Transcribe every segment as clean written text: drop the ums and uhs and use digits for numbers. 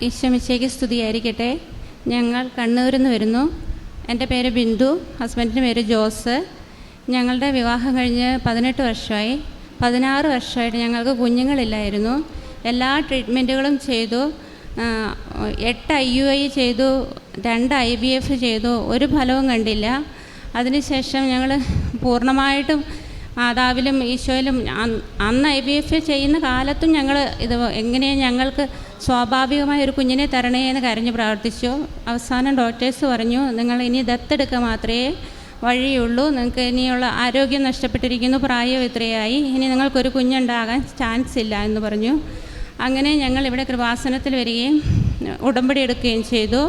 ഈശോമിശിഹായ്ക്ക് സ്തുതിയായിരിക്കട്ടെ. ഞങ്ങൾ കണ്ണൂരിൽ നിന്ന് വരുന്നു. എൻ്റെ പേര് ബിന്ദു, ഹസ്ബൻഡിൻ്റെ പേര് ജോസ്. ഞങ്ങളുടെ വിവാഹം കഴിഞ്ഞ് 18 വർഷമായി. 16 വർഷമായിട്ട് ഞങ്ങൾക്ക് കുഞ്ഞുങ്ങളില്ലായിരുന്നു. എല്ലാ ട്രീറ്റ്മെൻറ്റുകളും ചെയ്തു. 8 IUI ചെയ്തു, 2 IVF ചെയ്തു, ഒരു ഫലവും കണ്ടില്ല. അതിനുശേഷം ഞങ്ങൾ പൂർണ്ണമായിട്ടും മാതാവിലും ഈശോയിലും അന്ന് IVF ചെയ്യുന്ന കാലത്തും ഞങ്ങൾ ഇത് എങ്ങനെയാണ് ഞങ്ങൾക്ക് സ്വാഭാവികമായ ഒരു കുഞ്ഞിനെ തരണേ എന്ന് കരഞ്ഞ് പ്രാർത്ഥിച്ചു. അവസാനം ഡോക്ടേഴ്സ് പറഞ്ഞു, നിങ്ങൾ ഇനി ദത്തെടുക്കുക മാത്രമേ വഴിയുള്ളൂ, നിങ്ങൾക്ക് ഇനിയുള്ള ആരോഗ്യം നഷ്ടപ്പെട്ടിരിക്കുന്നു, പ്രായം ഇത്രയായി, ഇനി നിങ്ങൾക്കൊരു കുഞ്ഞുണ്ടാകാൻ ചാൻസ് ഇല്ല എന്ന് പറഞ്ഞു. അങ്ങനെ ഞങ്ങൾ ഇവിടെ കൃപാസനത്തിൽ വരികയും ഉടമ്പടി എടുക്കുകയും ചെയ്തു.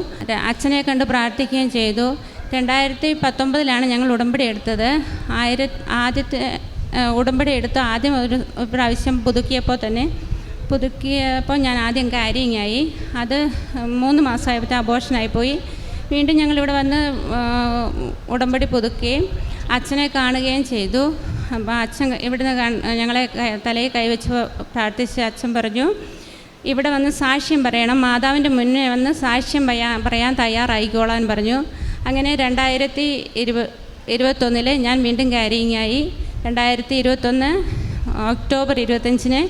അച്ഛനെ കണ്ട് പ്രാർത്ഥിക്കുകയും ചെയ്തു. 2019 ഞങ്ങൾ ഉടമ്പടി എടുത്തത്. ആദ്യത്തെ ഉടമ്പടി എടുത്ത് ആദ്യം ഒരു പ്രാവശ്യം പുതുക്കിയപ്പോൾ ഞാൻ ആദ്യം കാരിങ്ങായി. അത് 3 മാസമായപ്പോൾ അബോർഷനായിപ്പോയി. വീണ്ടും ഞങ്ങളിവിടെ വന്ന് ഉടമ്പടി പുതുക്കുകയും അച്ഛനെ കാണുകയും ചെയ്തു. അപ്പോൾ അച്ഛൻ ഇവിടുന്ന് ഞങ്ങളെ തലയിൽ കൈവച്ച് പ്രാർത്ഥിച്ച് അച്ഛൻ പറഞ്ഞു, ഇവിടെ വന്ന് സാക്ഷ്യം പറയണം, മാതാവിൻ്റെ മുന്നേ വന്ന് സാക്ഷ്യം പറയാൻ തയ്യാറായിക്കോളാൻ പറഞ്ഞു. അങ്ങനെ 2021 ഞാൻ വീണ്ടും കാരിങ്ങായി. 2021 ഒക്ടോബർ 25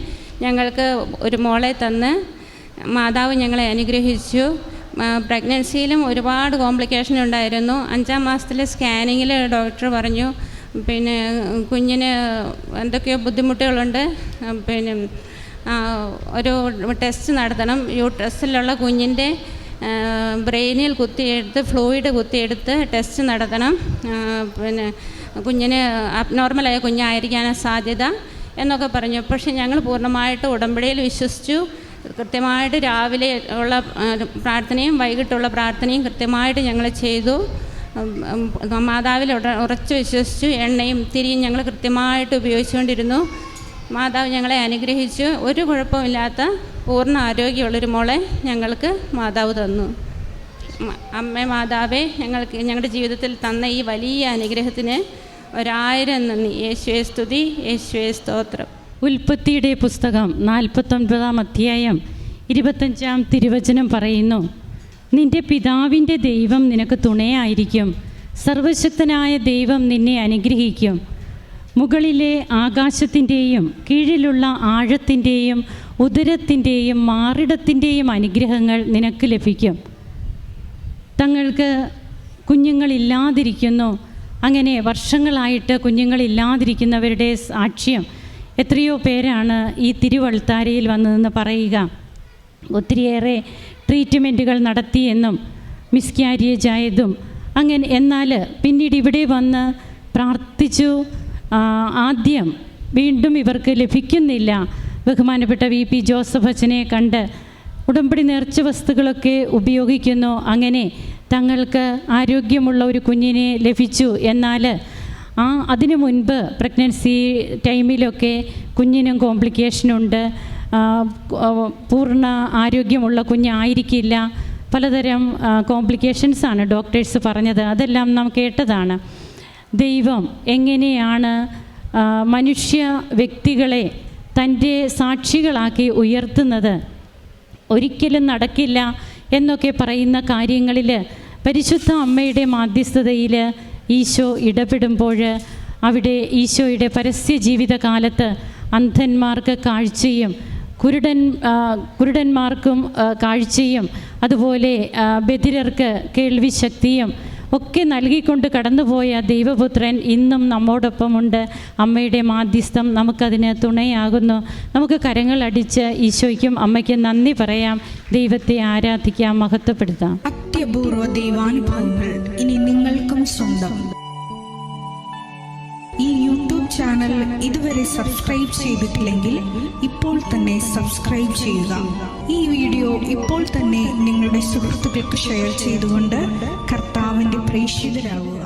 ഞങ്ങൾക്ക് ഒരു മോളെ തന്ന് മാതാവ് ഞങ്ങളെ അനുഗ്രഹിച്ചു. പ്രഗ്നൻസിയിലും ഒരുപാട് കോംപ്ലിക്കേഷൻ ഉണ്ടായിരുന്നു. 5-ാം മാസത്തിലെ സ്കാനിങ്ങിൽ ഡോക്ടർ പറഞ്ഞു, പിന്നെ കുഞ്ഞിന് എന്തൊക്കെയോ ബുദ്ധിമുട്ടുകളുണ്ട്, പിന്നെ ഒരു ടെസ്റ്റ് നടത്തണം, യൂട്രസിലുള്ള കുഞ്ഞിൻ്റെ ബ്രെയിനിൽ കുത്തിയെടുത്ത് ഫ്ലൂയിഡ് കുത്തിയെടുത്ത് ടെസ്റ്റ് നടത്തണം, പിന്നെ കുഞ്ഞിന് അബ്നോർമലായ കുഞ്ഞായിരിക്കാനാണ് സാധ്യത എന്നൊക്കെ പറഞ്ഞു. പക്ഷേ ഞങ്ങൾ പൂർണ്ണമായിട്ട് ഉടമ്പടിയിൽ വിശ്വസിച്ചു. കൃത്യമായിട്ട് രാവിലെ ഉള്ള പ്രാർത്ഥനയും വൈകിട്ടുള്ള പ്രാർത്ഥനയും കൃത്യമായിട്ട് ഞങ്ങൾ ചെയ്തു. മാതാവിൽ ഉറച്ചു വിശ്വസിച്ചു. എണ്ണയും തിരിയും ഞങ്ങൾ കൃത്യമായിട്ട് ഉപയോഗിച്ചുകൊണ്ടിരുന്നു. മാതാവ് ഞങ്ങളെ അനുഗ്രഹിച്ചു. ഒരു കുഴപ്പമില്ലാത്ത പൂർണ്ണ ആരോഗ്യമുള്ളൊരു മോളെ ഞങ്ങൾക്ക് മാതാവ് തന്നു. അമ്മ മാതാവേ, ഞങ്ങളുടെ ജീവിതത്തിൽ തന്ന ഈ വലിയ അനുഗ്രഹത്തിന് 1000 നന്ദി. യേശുവേ സ്തുതി, യേശുവേ സ്തോത്രം. ഉൽപ്പത്തിയുടെ പുസ്തകം 49-ാം അധ്യായം 25-ാം തിരുവചനം പറയുന്നു, നിന്റെ പിതാവിൻ്റെ ദൈവം നിനക്ക് തുണയായിരിക്കും, സർവശക്തനായ ദൈവം നിന്നെ അനുഗ്രഹിക്കും, മുകളിലെ ആകാശത്തിൻ്റെയും കീഴിലുള്ള ആഴത്തിൻ്റെയും ഉദരത്തിൻ്റെയും മാറിടത്തിൻ്റെയും അനുഗ്രഹങ്ങൾ നിനക്ക് ലഭിക്കും. തങ്ങൾക്ക് കുഞ്ഞുങ്ങളില്ലാതിരിക്കുന്നു, അങ്ങനെ വർഷങ്ങളായിട്ട് കുഞ്ഞുങ്ങളില്ലാതിരിക്കുന്നവരുടെ സാക്ഷ്യം എത്രയോ പേരാണ് ഈ തിരുവൾത്താരയിൽ വന്നതെന്ന് പറയുക. ഒത്തിരിയേറെ ട്രീറ്റ്മെൻറ്റുകൾ നടത്തിയെന്നും മിസ്കാരിയേജ് ആയതും അങ്ങനെ. എന്നാൽ പിന്നീട് ഇവിടെ വന്ന് പ്രാർത്ഥിച്ചു. ആദ്യം വീണ്ടും ഇവർക്ക് ലഭിക്കുന്നില്ല. ബഹുമാനപ്പെട്ട VP ജോസഫ് അച്ഛനെ കണ്ട് ഉടമ്പടി നേർച്ച വസ്തുക്കളൊക്കെ ഉപയോഗിക്കുന്നു. അങ്ങനെ തങ്ങൾക്ക് ആരോഗ്യമുള്ള ഒരു കുഞ്ഞിനെ ലഭിച്ചു. എന്നാൽ അതിനു മുൻപ് പ്രഗ്നൻസി ടൈമിലൊക്കെ കുഞ്ഞിനും കോംപ്ലിക്കേഷനുണ്ട്, പൂർണ്ണ ആരോഗ്യമുള്ള കുഞ്ഞായിരിക്കില്ല, പലതരം കോംപ്ലിക്കേഷൻസാണ് ഡോക്ടേഴ്സ് പറഞ്ഞത്. അതെല്ലാം നാം കേട്ടതാണ്. ദൈവം എങ്ങനെയാണ് മനുഷ്യ വ്യക്തികളെ തൻ്റെ സാക്ഷികളാക്കി ഉയർത്തുന്നത്, ഒരിക്കലും നടക്കില്ല എന്നൊക്കെ പറയുന്ന കാര്യങ്ങളിൽ പരിശുദ്ധ അമ്മയുടെ മാധ്യസ്ഥതയിൽ ഈശോ ഇടപെടുമ്പോൾ അവിടെ ഈശോയുടെ പരസ്യ ജീവിതകാലത്ത് അന്ധന്മാർക്ക് കാഴ്ചയും കുരുടന്മാർക്കും കാഴ്ചയും അതുപോലെ ബധിരർക്ക് കേൾവി ശക്തിയും ഒക്കെ നൽകിക്കൊണ്ട് കടന്നുപോയ ദൈവപുത്രൻ ഇന്നും നമ്മോടൊപ്പമുണ്ട്. അമ്മയുടെ മാധ്യസ്ഥം നമുക്കതിന് തുണയാകുന്നു. നമുക്ക് കരങ്ങളടിച്ച് ഈശോയ്ക്കും അമ്മയ്ക്കും നന്ദി പറയാം, ദൈവത്തെ ആരാധിക്കാം, മഹത്വപ്പെടുത്താം. അത്യപൂർവ ദൈവാനുഭവങ്ങൾ ഇനി നിങ്ങൾക്കും സ്വന്തം. ഈ യൂട്യൂബ് ചാനൽ ഇതുവരെ സബ്സ്ക്രൈബ് ചെയ്തിട്ടില്ലെങ്കിൽ ഇപ്പോൾ തന്നെ സബ്സ്ക്രൈബ് ചെയ്യുക. ഈ വീഡിയോ ഇപ്പോൾ തന്നെ നിങ്ങളുടെ സുഹൃത്തുക്കൾക്ക് ഷെയർ ചെയ്തുകൊണ്ട് കർത്താവിൻ്റെ പ്രേക്ഷിതരാകുക.